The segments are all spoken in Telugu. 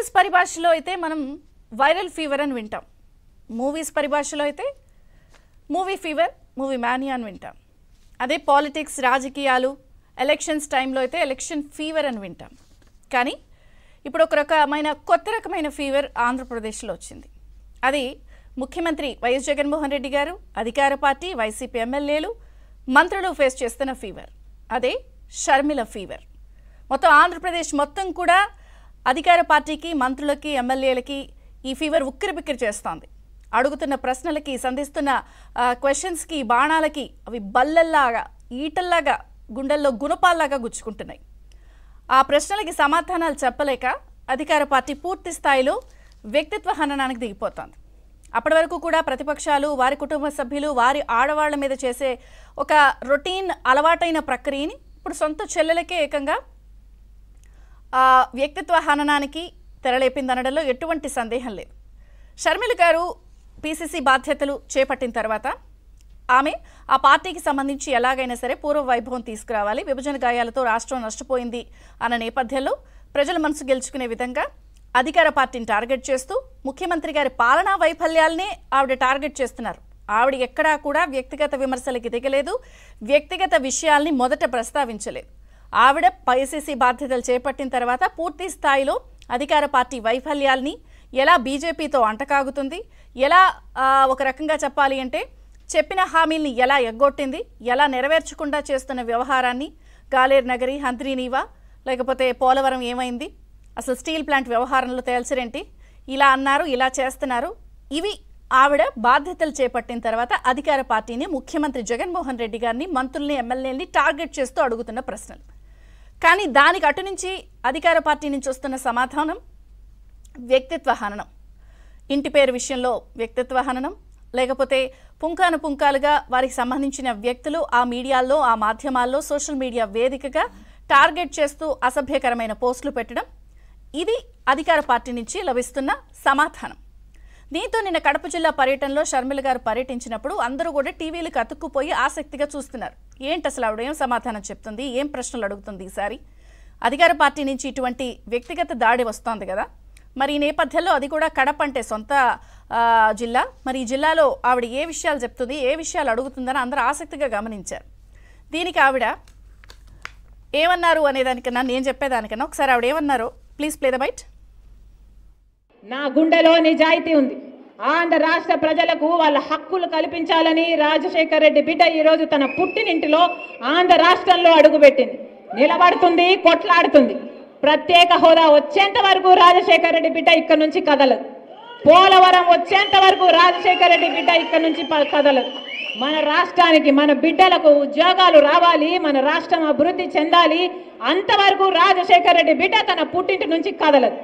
న్యూస్ పరిభాషలో అయితే మనం వైరల్ ఫీవర్ అని వింటాం. మూవీస్ పరిభాషలో అయితే మూవీ ఫీవర్, మూవీ మ్యానియా అని వింటాం. అదే పాలిటిక్స్, రాజకీయాలు, ఎలక్షన్స్ టైంలో అయితే ఎలక్షన్ ఫీవర్ అని వింటాం. కానీ ఇప్పుడు ఒక రకమైన కొత్త రకమైన ఫీవర్ ఆంధ్రప్రదేశ్లో వచ్చింది. అది ముఖ్యమంత్రి వైఎస్ జగన్మోహన్ రెడ్డి గారు, అధికార పార్టీ, వైసీపీ ఎమ్మెల్యేలు, మంత్రులు ఫేస్ చేస్తున్న ఫీవర్. అదే షర్మిల ఫీవర్. మొత్తం ఆంధ్రప్రదేశ్ మొత్తం కూడా అధికార పార్టీకి, మంత్రులకి, ఎమ్మెల్యేలకి ఈ ఫీవర్ ఉక్కిరిబిక్కిరి చేస్తోంది. అడుగుతున్న ప్రశ్నలకి, సంధిస్తున్న క్వశ్చన్స్కి, బాణాలకి అవి బల్లల్లాగా, ఈటల్లాగా, గుండెల్లో గుణపాల్లాగా గుచ్చుకుంటున్నాయి. ఆ ప్రశ్నలకి సమాధానాలు చెప్పలేక అధికార పార్టీ పూర్తి స్థాయిలో వ్యక్తిత్వ హననానికి దిగిపోతోంది. అప్పటి వరకు కూడా ప్రతిపక్షాలు, వారి కుటుంబ సభ్యులు, వారి ఆడవాళ్ల మీద చేసే ఒక రొటీన్ అలవాటైన ప్రక్రియని ఇప్పుడు సొంత చెల్లెలకే ఏకంగా వ్యక్తిత్వ హననానికి తెరలేపిందనడంలో ఎటువంటి సందేహం లేదు. షర్మిల గారు పీసీసీ బాధ్యతలు చేపట్టిన తర్వాత ఆమె ఆ పార్టీకి సంబంధించి ఎలాగైనా సరే పూర్వ వైభవం తీసుకురావాలి, విభజన గాయాలతో రాష్ట్రం నష్టపోయింది అన్న నేపథ్యంలో ప్రజల మనసు గెలుచుకునే విధంగా అధికార పార్టీని టార్గెట్ చేస్తూ ముఖ్యమంత్రి గారి పాలనా వైఫల్యాలనే ఆవిడ టార్గెట్ చేస్తున్నారు. ఆవిడ ఎక్కడా కూడా వ్యక్తిగత విమర్శలకి దిగలేదు, వ్యక్తిగత విషయాల్ని మొదట ప్రస్తావించలేదు. ఆవిడ పీసీసీ బాధ్యతలు చేపట్టిన తర్వాత పూర్తి స్థాయిలో అధికార పార్టీ వైఫల్యాల్ని, ఎలా బీజేపీతో అంటకాగుతుంది, ఎలా ఒక రకంగా చెప్పాలి అంటే చెప్పిన హామీల్ని ఎలా ఎగ్గొట్టింది, ఎలా నెరవేర్చకుండా చేస్తున్న వ్యవహారాన్ని, గాలేరు నగరి, హంద్రీనీవా, లేకపోతే పోలవరం ఏమైంది, అసలు స్టీల్ ప్లాంట్ వ్యవహారంలో తేల్చరేంటి, ఇలా అన్నారు, ఇలా చేస్తున్నారు. ఇవి ఆవిడ బాధ్యతలు చేపట్టిన తర్వాత అధికార పార్టీని, ముఖ్యమంత్రి జగన్మోహన్ రెడ్డి గారిని, మంత్రుల్ని, ఎమ్మెల్యేలని టార్గెట్ చేస్తూ అడుగుతున్న ప్రశ్నలు. కానీ దానికి అటు నుంచి అధికార పార్టీ నుంచి వస్తున్న సమాధానం వ్యక్తిత్వ హననం. ఇంటి పేరు విషయంలో వ్యక్తిత్వ హననం, లేకపోతే పుంకాను పుంకాలుగా వారికి సంబంధించిన వ్యక్తులు ఆ మీడియాల్లో, ఆ మాధ్యమాల్లో, సోషల్ మీడియా వేదికగా టార్గెట్ చేస్తూ అసభ్యకరమైన పోస్టులు పెట్టడం, ఇది అధికార పార్టీ నుంచి లభిస్తున్న సమాధానం. దీంతో నిన్న కడప జిల్లా పర్యటనలో షర్మిల గారు పర్యటించినప్పుడు అందరూ కూడా టీవీలకు అతుక్కుపోయి ఆసక్తిగా చూస్తున్నారు. ఏంటి అసలు ఆవిడ ఏం సమాధానం చెప్తుంది, ఏం ప్రశ్నలు అడుగుతుంది ఈసారి? అధికార పార్టీ నుంచి ఇటువంటి వ్యక్తిగత దాడి వస్తోంది కదా, మరి ఈ నేపథ్యంలో అది కూడా కడప అంటే సొంత జిల్లా, మరి ఈ జిల్లాలో ఆవిడ ఏ విషయాలు చెప్తుంది, ఏ విషయాలు అడుగుతుందని అందరూ ఆసక్తిగా గమనించారు. దీనికి ఆవిడ ఏమన్నారు అనేదానికన్నా నేను చెప్పేదానికన్నా ఒకసారి ఆవిడ ఏమన్నారో ప్లీజ్ ప్లే ద బైట్. నా గుండెలో నిజాయితీ ఉంది. ఆంధ్ర రాష్ట్ర ప్రజలకు వాళ్ళ హక్కులు కల్పించాలని రాజశేఖర్ రెడ్డి బిడ్డ ఈరోజు తన పుట్టినింటిలో ఆంధ్ర రాష్ట్రంలో అడుగుపెట్టింది, నిలబడుతుంది, కొట్లాడుతుంది. ప్రత్యేక హోదా వచ్చేంత వరకు రాజశేఖర్ రెడ్డి బిడ్డ ఇక్కడ నుంచి కదలదు. పోలవరం వచ్చేంత వరకు రాజశేఖర్ రెడ్డి బిడ్డ ఇక్కడ నుంచి కదలదు. మన రాష్ట్రానికి, మన బిడ్డలకు ఉద్యోగాలు రావాలి, మన రాష్ట్రం అభివృద్ధి చెందాలి, అంతవరకు రాజశేఖర్ రెడ్డి బిడ్డ తన పుట్టింటి నుంచి కదలదు.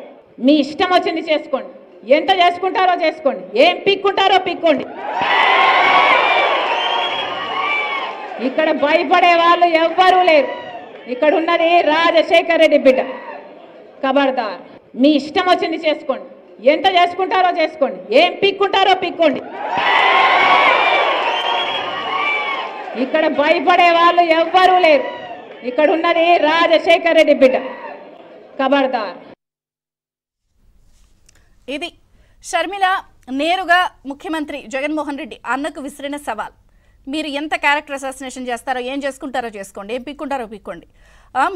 మీ ఇష్టం వచ్చింది చేసుకోండి, ఎంత చేసుకుంటారో చేసుకోండి, ఏం పిక్కుంటారో పిక్కోండి. ఇక్కడ భయపడే వాళ్ళు ఎవ్వరూ లేరు. ఇక్కడ ఉన్నది రాజశేఖర్ రెడ్డి బిడ్డ. ఖబర్దార్, మీ ఇష్టం వచ్చింది చేసుకోండి, ఎంత చేసుకుంటారో చేసుకోండి, ఏం పిక్కుంటారో పిక్కోండి. ఇక్కడ భయపడే వాళ్ళు ఎవ్వరూ లేరు. ఇక్కడ ఉన్నది రాజశేఖర్ రెడ్డి బిడ్డ. ఖబర్దార్. ఇది షర్మిల నేరుగా ముఖ్యమంత్రి జగన్మోహన్ రెడ్డి అన్నకు విసిరిన సవాల్. మీరు ఎంత క్యారెక్టర్ అసాసినేషన్ చేస్తారో, ఏం చేసుకుంటారో చేసుకోండి, ఏం పిక్కుంటారో పిక్కోండి,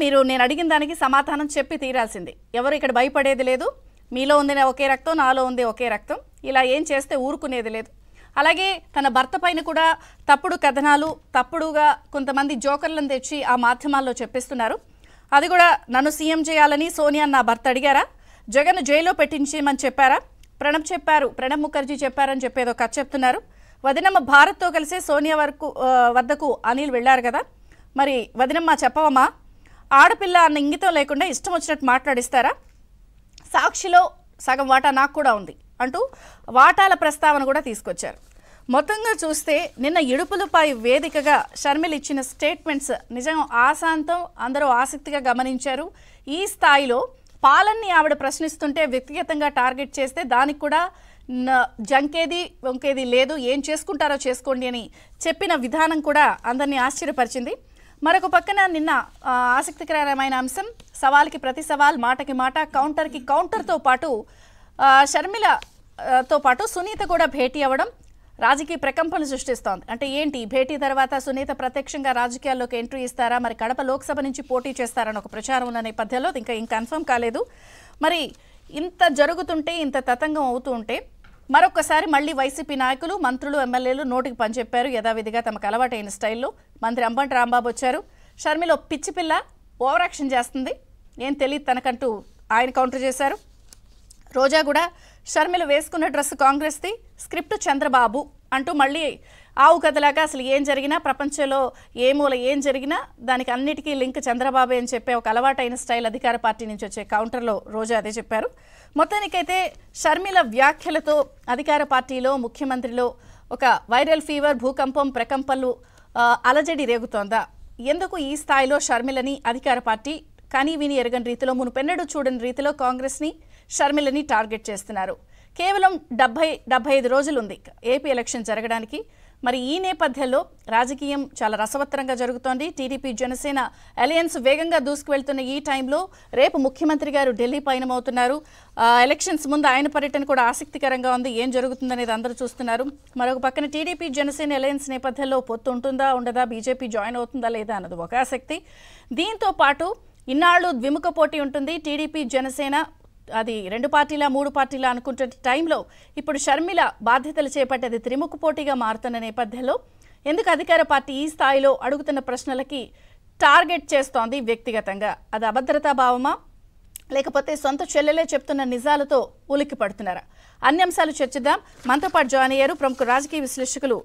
మీరు నేను అడిగిన దానికి సమాధానం చెప్పి తీరాల్సిందే. ఎవరు ఇక్కడ భయపడేది లేదు. మీలో ఉంది ఒకే రక్తం, నాలో ఉంది ఒకే రక్తం. ఇలా ఏం చేస్తే ఊరుకునేది లేదు. అలాగే తన భర్త పైన కూడా తప్పుడు కథనాలు, తప్పుడుగా కొంతమంది జోకర్లను తెచ్చి ఆ మాధ్యమాల్లో చెప్పిస్తున్నారు. అది కూడా నన్ను సీఎం చేయాలని సోనియా నా భర్త అడిగారా, జగన్ జైల్లో పెట్టించేయమని చెప్పారా, ప్రణబ్ ముఖర్జీ చెప్పారని చెప్పేదో కథ చెప్తున్నారు. వదినమ్మ భారత్తో కలిసి సోనియా వద్దకు అనిల్ వెళ్ళారు కదా, మరి వదినమ్మ చెప్పవమ్మా, ఆడపిల్ల అన్న ఇంగితం లేకుండా ఇష్టం వచ్చినట్టు మాట్లాడిస్తారా, సాక్షిలో సగం వాటా నాకు కూడా ఉంది అంటూ వాటాల ప్రస్తావన కూడా తీసుకొచ్చారు. మొత్తంగా చూస్తే నిన్న ఇడుపులపై వేదికగా షర్మిల ఇచ్చిన స్టేట్మెంట్స్ నిజంగా ఆశాంతం అందరూ ఆసక్తిగా గమనించారు. ఈ స్థాయిలో పాలన్ని ఆవిడ ప్రశ్నిస్తుంటే వ్యక్తిగతంగా టార్గెట్ చేస్తే దానికి కూడా జంకేది వంకేది లేదు, ఏం చేసుకుంటారో చేసుకోండి అని చెప్పిన విధానం కూడా అందరినీ ఆశ్చర్యపరిచింది. మరొక పక్కన నిన్న ఆసక్తికరమైన అంశం సవాల్కి ప్రతి సవాల్, మాటకి మాట, కౌంటర్కి కౌంటర్తో పాటు షర్మిలతో పాటు సునీత కూడా భేటీ అవ్వడం రాజకీయ ప్రకంపనలు సృష్టిస్తోంది. అంటే ఏంటి భేటీ తర్వాత సునీత ప్రత్యక్షంగా రాజకీయాల్లోకి ఎంట్రీ ఇస్తారా, మరి కడప లోక్సభ నుంచి పోటీ చేస్తారని ఒక ప్రచారం ఉన్న నేపథ్యంలో ఇంకా కన్ఫర్మ్ కాలేదు. మరి ఇంత జరుగుతుంటే, ఇంత తతంగం అవుతూ ఉంటే మరొకసారి మళ్ళీ వైసీపీ నాయకులు, మంత్రులు, ఎమ్మెల్యేలు నోటికి పనిచెప్పారు. యథావిధిగా తమకు అలవాటైన స్టైల్లో మంత్రి అంబటి రాంబాబు వచ్చారు. షర్మిల పిచ్చి పిల్ల, ఓవర్ యాక్షన్ చేస్తుంది, ఏం తెలియదు తనకంటూ ఆయన కౌంటర్ చేశారు. రోజా కూడా షర్మిల వేసుకున్న డ్రెస్ కాంగ్రెస్ది, స్క్రిప్ట్ చంద్రబాబు అంటూ మళ్ళీ ఆవు కథలాగా అసలు ఏం జరిగినా, ప్రపంచంలో ఏ మూల ఏం జరిగినా దానికి అన్నిటికీ లింక్ చంద్రబాబు అని చెప్పే ఒక అలవాటైన స్టైల్ అధికార పార్టీ నుంచి వచ్చే కౌంటర్లో రోజా అదే చెప్పారు. మొత్తానికైతే షర్మిల వ్యాఖ్యలతో అధికార పార్టీలో, ముఖ్యమంత్రిలో ఒక వైరల్ ఫీవర్, భూకంపం, ప్రకంపనలు అలజడి రేగుతోందా? ఎందుకు ఈ స్థాయిలో షర్మిలని అధికార పార్టీ కానీ విని ఎరగని రీతిలో, మునుపెన్నడూ చూడని రీతిలో కాంగ్రెస్ని, షర్మిలని టార్గెట్ చేస్తున్నారు? కేవలం 70-75 రోజులు ఉంది ఏపీ ఎలక్షన్ జరగడానికి. మరి ఈ నేపథ్యంలో రాజకీయం చాలా రసవత్తరంగా జరుగుతోంది. టీడీపీ జనసేన అలయన్స్ వేగంగా దూసుకువెళ్తున్న ఈ టైంలో రేపు ముఖ్యమంత్రి గారు ఢిల్లీ పయనమవుతున్నారు. ఎలక్షన్స్ ముందు ఆయన పర్యటన కూడా ఆసక్తికరంగా ఉంది. ఏం జరుగుతుందనేది అందరూ చూస్తున్నారు. మరొక పక్కన టీడీపీ జనసేన అలయన్స్ నేపథ్యంలో పొత్తు ఉంటుందా ఉండదా, బీజేపీ జాయిన్ అవుతుందా లేదా అన్నది ఒక ఆసక్తి. దీంతో పాటు ఇన్నాళ్ళు ద్విముఖ పోటీ ఉంటుంది టీడీపీ జనసేన, అది 2 పార్టీలా 3 పార్టీలా అనుకుంటున్న టైంలో ఇప్పుడు షర్మిల బాధ్యతలు చేపట్టేది త్రిముఖ పోటీగా మారుతున్న నేపథ్యంలో ఎందుకు అధికార పార్టీ ఈ స్థాయిలో అడుగుతున్న ప్రశ్నలకి టార్గెట్ చేస్తోంది వ్యక్తిగతంగా? అది అభద్రతా భావమా, లేకపోతే సొంత చెల్లెలే చెప్తున్న నిజాలతో ఉలిక్కి పడుతున్నారా? అన్ని అంశాలు చర్చిద్దాం. మనతో పాటు జాయిన్ అయ్యారు ప్రముఖ రాజకీయ విశ్లేషకులు